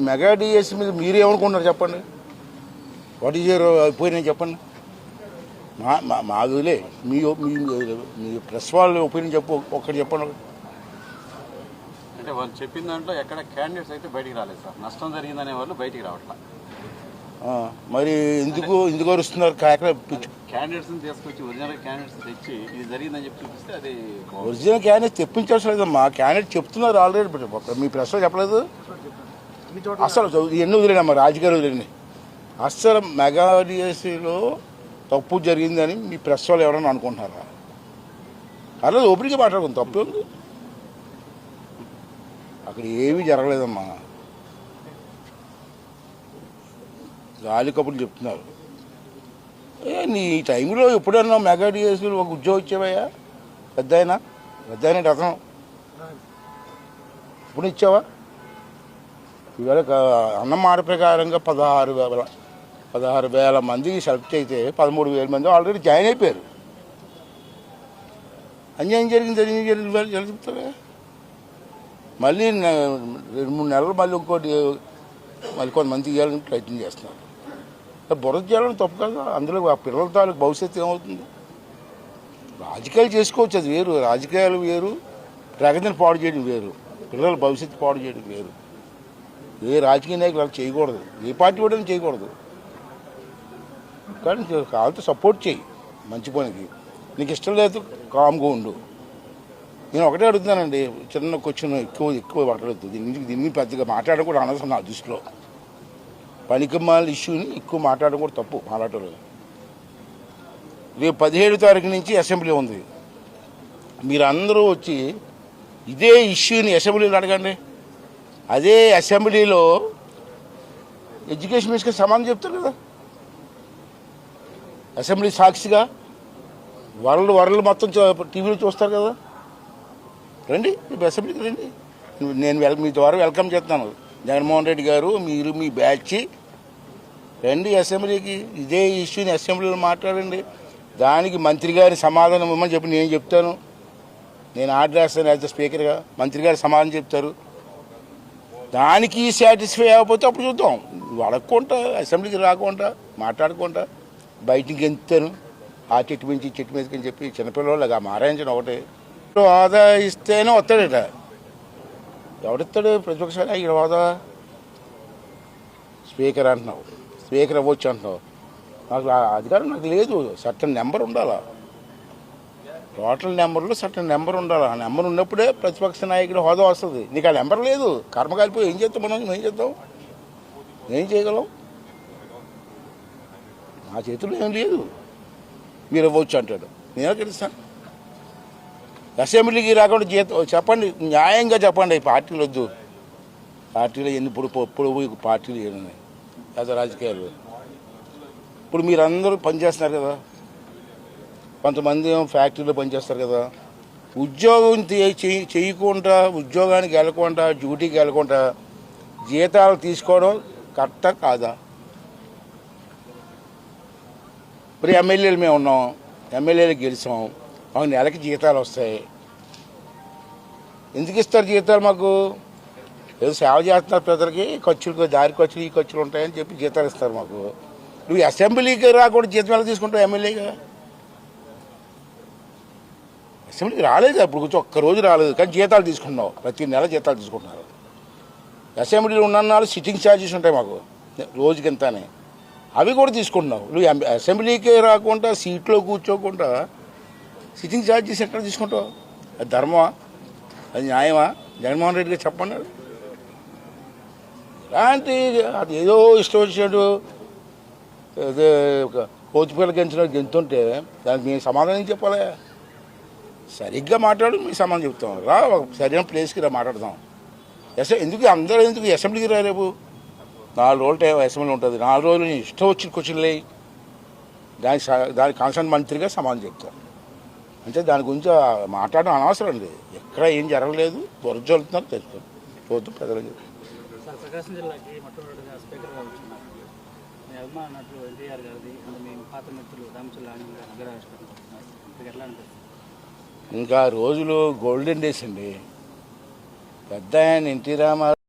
Mega DSC మీద మీరు ఏమనుకుంటున్నారు చెప్పండి. వాట్ ఈజ్ యువర్ ఒపీనియన్ చెప్పండి. మాదిలే మీ మీ ప్రెస్ వాళ్ళ ఒపీనియన్ ఒక్కటి చెప్పండి. అంటే వాళ్ళు చెప్పిన దాంట్లో ఎక్కడ క్యాండిడేట్స్ అయితే బయటికి రాలేదు సార్. నష్టం జరిగిందనే వాళ్ళు బయటికి రావట్లా. మరి ఎందుకు వస్తున్నారు క్యాండిడేట్స్ తీసుకొచ్చి ఒరిజినల్ క్యాండిడేట్స్ తెచ్చి ఇది జరిగిందని చెప్పి చూపిస్తే అది ఒరిజినల్ క్యాండిడేట్ తెప్పించాల్సి లేదమ్మా. క్యాండిడేట్ చెప్తున్నారు ఆల్రెడీ. మీ ప్రెస్లో చెప్పలేదు. అసలు ఎన్ని వదిలేనమ్మా, రాజకీయాలు వదిలేండి. అస్సలు మెగా డిఎస్సిలో తప్పు జరిగిందని మీ ప్రెస్ వాళ్ళు ఎవరన్నా అనుకుంటున్నారా? అలా ఓపిక మాట్లాడుకుంది, తప్పు ఉంది. అక్కడ ఏమీ జరగలేదమ్మా. గాలి కబుర్లు చెప్తున్నారు. నీ టైంలో ఎప్పుడన్నా మెగా డిఎస్సీలో ఒక ఉద్యోగం ఇచ్చావయ్యా? పెద్ద అయినా రథం ఇప్పుడు ఇచ్చావా? ఇవాళ అన్న మాట ప్రకారంగా 16,000 మందికి సెలెక్ట్ అయితే 13,000 మంది ఆల్రెడీ జాయిన్ అయిపోయారు. అన్యాయం జరిగింది చెప్తావా? మళ్ళీ 2-3 నెలలు మళ్ళీ కొంతమంది ఇవ్వాలని ప్రయత్నం చేస్తున్నారు. బురద చేయాలని తప్పు కదా. అందులో ఆ పిల్లల తాలూకు భవిష్యత్తు ఏమవుతుంది? రాజకీయాలు చేసుకోవచ్చు, అది వేరు. రాజకీయాలు వేరు, ప్రగతిని పాడు చేయడం వేరు, పిల్లల భవిష్యత్తు పాడు చేయడం వేరు. ఏ రాజకీయ నాయకులు అలా చేయకూడదు, ఏ పార్టీ కూడా చేయకూడదు. కానీ వాళ్ళతో సపోర్ట్ చేయి మంచి పనికి. నీకు ఇష్టం లేదు కామ్గా ఉండు. నేను ఒకటే అడుగుతున్నానండి, చిన్న క్వశ్చన్ ఎక్కువ మాట్లాడుతుంది. దీన్ని పెద్దగా మాట్లాడడం కూడా అనవసరం నా దృష్టిలో. పనికిమాల ఇష్యూని ఎక్కువ మాట్లాడడం కూడా తప్పు. మాట్లాడలేదు. రేపు 17వ తారీఖు నుంచి అసెంబ్లీ ఉంది. మీరందరూ వచ్చి ఇదే ఇష్యూని అసెంబ్లీలో అడగండి. అదే అసెంబ్లీలో ఎడ్యుకేషన్ మినిస్టర్కి సమాధానం చెప్తారు కదా. అసెంబ్లీ సాక్షిగా వరల్డ్ మొత్తం టీవీలో చూస్తారు కదా. రండి, ఇప్పుడు అసెంబ్లీకి రండి. నేను మీ ద్వారా వెల్కమ్ చేస్తాను. జగన్మోహన్ రెడ్డి గారు, మీరు మీ బ్యాచ్ రండి అసెంబ్లీకి. ఇదే ఇష్యూని అసెంబ్లీలో మాట్లాడండి. దానికి మంత్రి గారి సమాధానం ఇవ్వమని చెప్పి నేను చెప్తాను. నేను ఆర్డర్ వేస్తాను యాజ్ ద స్పీకర్గా. మంత్రి గారు సమాధానం చెప్తారు. దానికి సాటిస్ఫై అవ్వకపోతే అప్పుడు చూద్దాం. అడగకుండా అసెంబ్లీకి రాకుండా మాట్లాడకుండా బయటికి ఎంతాను ఆ చెట్టు మించి చెట్టు మీదకి అని చెప్పి చిన్నపిల్లలు మారాయించడం ఒకటే. హోదా ఇస్తేనే వస్తాడట. ఎవడిస్తాడు? ప్రతిపక్ష ఇక్కడ హోదా స్పీకర్ అంటున్నావు, స్పీకర్ అవ్వచ్చు అంటున్నావు. నాకు అధికారం నాకు లేదు. సర్టన్ నెంబర్ ఉండాలా, టోటల్ నెంబర్లో సర్టన్ నెంబర్ ఉండాలి. ఆ నెంబర్ ఉన్నప్పుడే ప్రతిపక్ష నాయకుడు హోదా వస్తుంది. నీకు ఆ నెంబర్ లేదు. కర్మకాలిపోయి ఏం చేస్తాం మనం? ఏం చేద్దాం? ఏం చేయగలం? నా చేతుల్లో ఏం లేదు. మీరు ఇవ్వచ్చు అంటాడు. నేను గెలుస్తాను. అసెంబ్లీకి రాకుండా చెప్పండి, న్యాయంగా చెప్పండి. పార్టీలు వద్దు. పార్టీలు ఇప్పుడు పార్టీలు ఏమున్నాయి లేదా రాజకీయాలు. ఇప్పుడు మీరందరూ పనిచేస్తున్నారు కదా, కొంతమంది ఫ్యాక్టరీలో పనిచేస్తారు కదా. ఉద్యోగం చేయకుండా, ఉద్యోగానికి వెళ్ళకుండా, డ్యూటీకి వెళ్ళకుండా జీతాలు తీసుకోవడం కరెక్టా కాదా? ఇప్పుడు ఎమ్మెల్యేలు మేము ఉన్నాం, ఎమ్మెల్యేలు గెలిచాం, మాకు నెలకి జీతాలు వస్తాయి. ఎందుకు ఇస్తారు జీతాలు? మాకు ఏదో సేవ చేస్తున్నారు ప్రజలకి, ఖర్చులు, దారి ఖర్చులు, ఈ ఖర్చులు ఉంటాయని చెప్పి జీతాలు ఇస్తారు మాకు. నువ్వు అసెంబ్లీకి రాకుండా జీతం ఎలా తీసుకుంటావు? ఎమ్మెల్యేగా అసెంబ్లీకి రాలేదు, అప్పుడు కొంచెం ఒక్కరోజు రాలేదు, కానీ జీతాలు తీసుకున్నావు. ప్రతి నెల జీతాలు తీసుకుంటున్నారు. అసెంబ్లీలో ఉన్న సిట్టింగ్ ఛార్జెస్ ఉంటాయి మాకు రోజుకి ఎంత అని, అవి కూడా తీసుకుంటున్నావు. నువ్వు అసెంబ్లీకి రాకుండా సీట్లో కూర్చోకుండా సిట్టింగ్ ఛార్జెస్ ఎక్కడ తీసుకుంటావు? అది ధర్మమా? అది న్యాయమా? జగన్మోహన్ రెడ్డి గారు చెప్పండి. అలాంటి అది ఏదో ఇష్టం వచ్చినట్టు కోతిపిల్లకి గెంతుంటే దానికి మేము సమాధానం చెప్పాలి. సరిగ్గా మాట్లాడు, మీ సమాధానం చెప్తాం. రా, సరైన ప్లేస్కి రా, మాట్లాడదాం. అందరూ ఎందుకు అసెంబ్లీకి రా? రేపు 4 రోజులు టైం అసెంబ్లీ ఉంటుంది. 4 రోజులు ఇష్టం వచ్చిన క్వశ్చన్లే. దానికి కాన్సర్న్ మంత్రిగా సమాధానం చెప్తాం. అంటే దాని గురించి మాట్లాడడం అనవసరం అండి. ఎక్కడ ఏం జరగలేదు, వరద జరుగుతున్నారు తెలుసుకోండి. చూద్దు ప్రజలకి. ప్రకాశం జిల్లాకి మొట్టమొదటిగా స్పీకర్గా వచ్చిన మీ అభిమానులు ఎన్టీఆర్ గారిది, మీ పాత మిత్రులు రామచంద్ర గారు ఎట్లా అనిపిస్తుంది? ఇంకా రోజులు గోల్డెన్ డేస్ అండి. పెద్ద ఆయన ఎన్టీ రామారావు